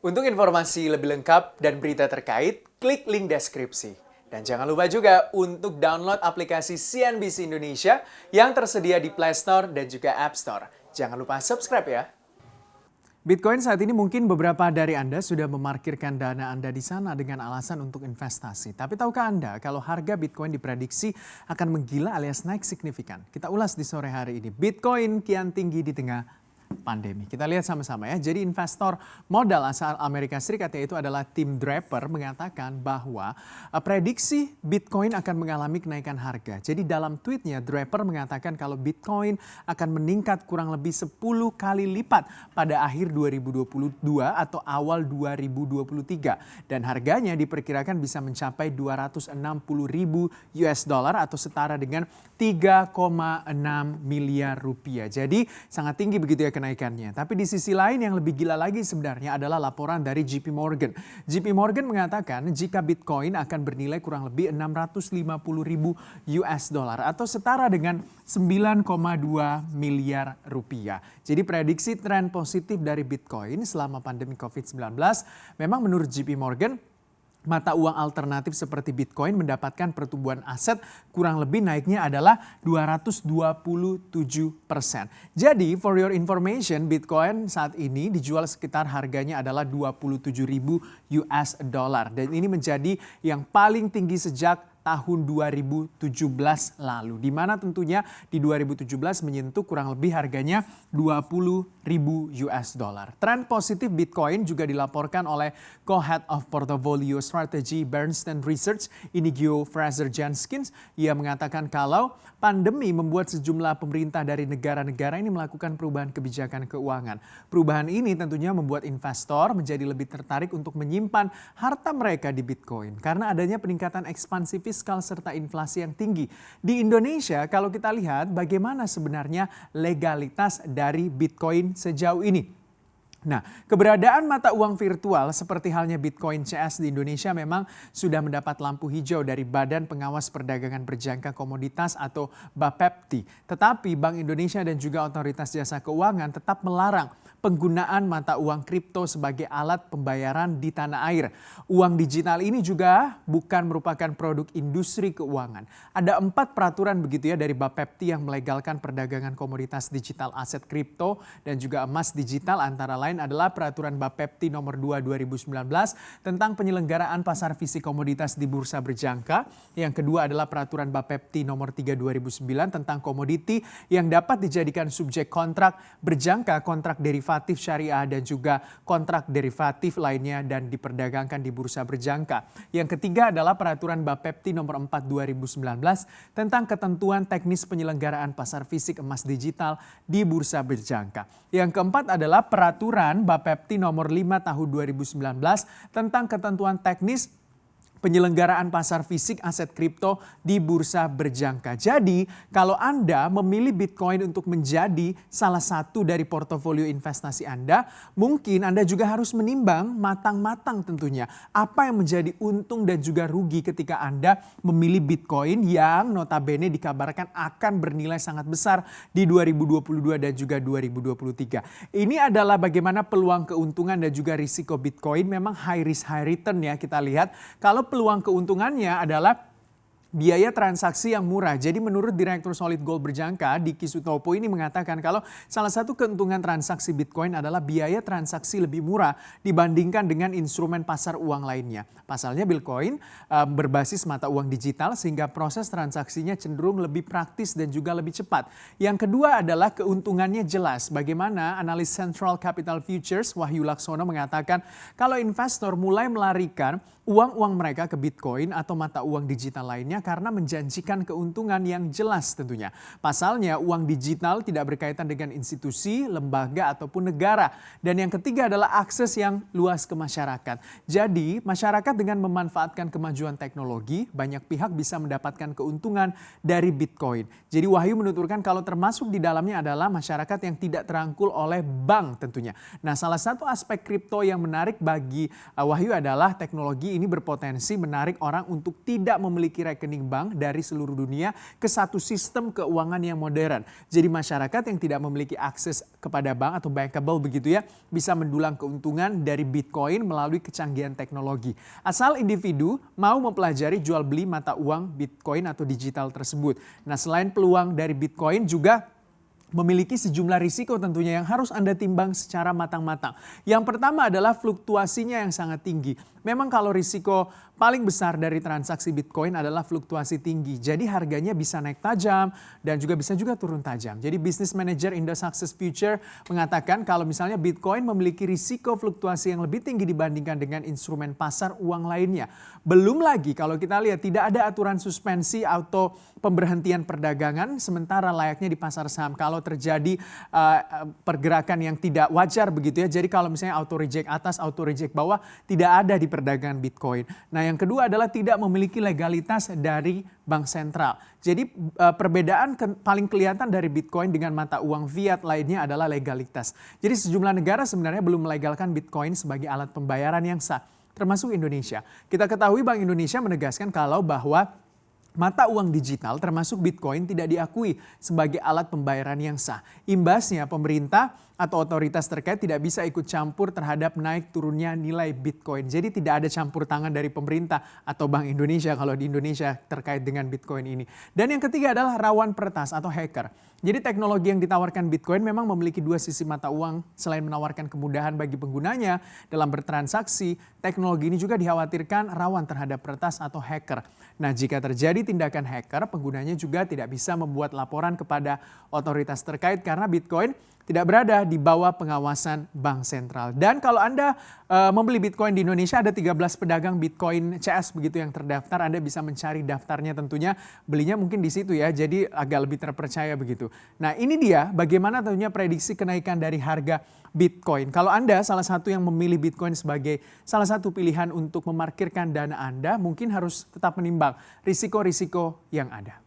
Untuk informasi lebih lengkap dan berita terkait, klik link deskripsi. Dan jangan lupa juga untuk download aplikasi CNBC Indonesia yang tersedia di Play Store dan juga App Store. Jangan lupa subscribe ya. Bitcoin saat ini mungkin beberapa dari Anda sudah memarkirkan dana Anda di sana dengan alasan untuk investasi. Tapi tahukah Anda kalau harga Bitcoin diprediksi akan menggila alias naik signifikan? Kita ulas di sore hari ini. Bitcoin kian tinggi di tengah pandemi. Kita lihat sama-sama ya. Jadi investor modal asal Amerika Serikat yaitu adalah Tim Draper mengatakan bahwa prediksi Bitcoin akan mengalami kenaikan harga. Jadi dalam tweetnya Draper mengatakan kalau Bitcoin akan meningkat kurang lebih 10 kali lipat pada akhir 2022 atau awal 2023. Dan harganya diperkirakan bisa mencapai 260.000 US dollar atau setara dengan 3,6 miliar rupiah. Jadi sangat tinggi begitu ya kenaikannya. Tapi di sisi lain yang lebih gila lagi sebenarnya adalah laporan dari JP Morgan. JP Morgan mengatakan jika Bitcoin akan bernilai kurang lebih 650.000 US dollar atau setara dengan 9,2 miliar rupiah. Jadi prediksi tren positif dari Bitcoin selama pandemi COVID-19 memang menurut JP Morgan mata uang alternatif seperti Bitcoin mendapatkan pertumbuhan aset kurang lebih naiknya adalah 227%. Jadi for your information Bitcoin saat ini dijual sekitar harganya adalah 27.000 US dollar. Dan ini menjadi yang paling tinggi sejak tahun 2017 lalu. Di mana tentunya di 2017 menyentuh kurang lebih harganya 20.000 US dollar. Tren positif Bitcoin juga dilaporkan oleh Co-Head of Portfolio Strategy Bernstein Research, Inigo Fraser-Janskins. Ia mengatakan kalau pandemi membuat sejumlah pemerintah dari negara-negara ini melakukan perubahan kebijakan keuangan. Perubahan ini tentunya membuat investor menjadi lebih tertarik untuk menyimpan harta mereka di Bitcoin karena adanya peningkatan ekspansi fiskal serta inflasi yang tinggi. Di Indonesia kalau kita lihat bagaimana sebenarnya legalitas dari Bitcoin sejauh ini. Nah, keberadaan mata uang virtual seperti halnya Bitcoin CS di Indonesia memang sudah mendapat lampu hijau dari Badan Pengawas Perdagangan Berjangka Komoditas atau Bapepti. Tetapi Bank Indonesia dan juga Otoritas Jasa Keuangan tetap melarang penggunaan mata uang kripto sebagai alat pembayaran di tanah air. Uang digital ini juga bukan merupakan produk industri keuangan. Ada 4 peraturan begitu ya dari Bapepti yang melegalkan perdagangan komoditas digital aset kripto dan juga emas digital antara lain adalah peraturan Bapepti nomor 2 2019 tentang penyelenggaraan pasar fisik komoditas di bursa berjangka. Yang kedua adalah peraturan Bapepti nomor 3 2009 tentang komoditi yang dapat dijadikan subjek kontrak berjangka, kontrak derivatif syariah dan juga kontrak derivatif lainnya dan diperdagangkan di bursa berjangka. Yang ketiga adalah peraturan Bapepti nomor 4 2019 tentang ketentuan teknis penyelenggaraan pasar fisik emas digital di bursa berjangka. Yang keempat adalah peraturan Bapepti nomor 5 tahun 2019 tentang ketentuan teknis penyelenggaraan pasar fisik aset kripto di bursa berjangka. Jadi, kalau Anda memilih Bitcoin untuk menjadi salah satu dari portofolio investasi Anda, mungkin Anda juga harus menimbang matang-matang tentunya apa yang menjadi untung dan juga rugi ketika Anda memilih Bitcoin yang notabene dikabarkan akan bernilai sangat besar di 2022 dan juga 2023. Ini adalah bagaimana peluang keuntungan dan juga risiko Bitcoin memang high risk high return ya kita lihat. Kalau peluang keuntungannya adalah biaya transaksi yang murah. Jadi menurut Direktur Solid Gold Berjangka Diki Sutopo ini mengatakan kalau salah satu keuntungan transaksi Bitcoin adalah biaya transaksi lebih murah dibandingkan dengan instrumen pasar uang lainnya. Pasalnya Bitcoin berbasis mata uang digital sehingga proses transaksinya cenderung lebih praktis dan juga lebih cepat. Yang kedua adalah keuntungannya jelas. Bagaimana analis Central Capital Futures Wahyu Laksono mengatakan kalau investor mulai melarikan uang-uang mereka ke Bitcoin atau mata uang digital lainnya karena menjanjikan keuntungan yang jelas tentunya. Pasalnya uang digital tidak berkaitan dengan institusi, lembaga ataupun negara. Dan yang ketiga adalah akses yang luas ke masyarakat. Jadi masyarakat dengan memanfaatkan kemajuan teknologi, banyak pihak bisa mendapatkan keuntungan dari Bitcoin. Jadi Wahyu menuturkan kalau termasuk di dalamnya adalah masyarakat yang tidak terangkul oleh bank tentunya. Nah, salah satu aspek kripto yang menarik bagi Wahyu adalah teknologi ini berpotensi menarik orang untuk tidak memiliki rekening rekening bank dari seluruh dunia ke satu sistem keuangan yang modern. Jadi masyarakat yang tidak memiliki akses kepada bank atau bankable begitu ya, bisa mendulang keuntungan dari Bitcoin melalui kecanggihan teknologi. Asal individu mau mempelajari jual beli mata uang Bitcoin atau digital tersebut. Nah, selain peluang dari Bitcoin juga memiliki sejumlah risiko tentunya yang harus Anda timbang secara matang-matang. Yang pertama adalah fluktuasinya yang sangat tinggi. Memang kalau risiko paling besar dari transaksi Bitcoin adalah fluktuasi tinggi. Jadi harganya bisa naik tajam dan juga bisa turun tajam. Jadi Business Manager Indo Success Future mengatakan kalau misalnya Bitcoin memiliki risiko fluktuasi yang lebih tinggi dibandingkan dengan instrumen pasar uang lainnya. Belum lagi kalau kita lihat tidak ada aturan suspensi atau pemberhentian perdagangan sementara layaknya di pasar saham. Kalau terjadi pergerakan yang tidak wajar begitu ya. Jadi kalau misalnya auto reject atas, auto reject bawah tidak ada di perdagangan Bitcoin. Nah, yang kedua adalah tidak memiliki legalitas dari bank sentral. Jadi perbedaan paling kelihatan dari Bitcoin dengan mata uang fiat lainnya adalah legalitas. Jadi sejumlah negara sebenarnya belum melegalkan Bitcoin sebagai alat pembayaran yang sah, termasuk Indonesia. Kita ketahui Bank Indonesia menegaskan bahwa mata uang digital termasuk Bitcoin tidak diakui sebagai alat pembayaran yang sah. Imbasnya pemerintah atau otoritas terkait tidak bisa ikut campur terhadap naik turunnya nilai Bitcoin. Jadi tidak ada campur tangan dari pemerintah atau Bank Indonesia kalau di Indonesia terkait dengan Bitcoin ini. Dan yang ketiga adalah rawan peretas atau hacker. Jadi teknologi yang ditawarkan Bitcoin memang memiliki dua sisi mata uang. Selain menawarkan kemudahan bagi penggunanya dalam bertransaksi, teknologi ini juga dikhawatirkan rawan terhadap peretas atau hacker. Nah, jika terjadi tindakan hacker, penggunanya juga tidak bisa membuat laporan kepada otoritas terkait karena Bitcoin tidak berada di bawah pengawasan bank sentral. Dan kalau Anda membeli Bitcoin di Indonesia, ada 13 pedagang Bitcoin CS begitu yang terdaftar. Anda bisa mencari daftarnya tentunya, belinya mungkin di situ ya, jadi agak lebih terpercaya begitu. Nah, ini dia bagaimana tentunya prediksi kenaikan dari harga Bitcoin. Kalau Anda salah satu yang memilih Bitcoin sebagai salah satu pilihan untuk memarkirkan dana Anda, mungkin harus tetap menimbang risiko-risiko yang ada.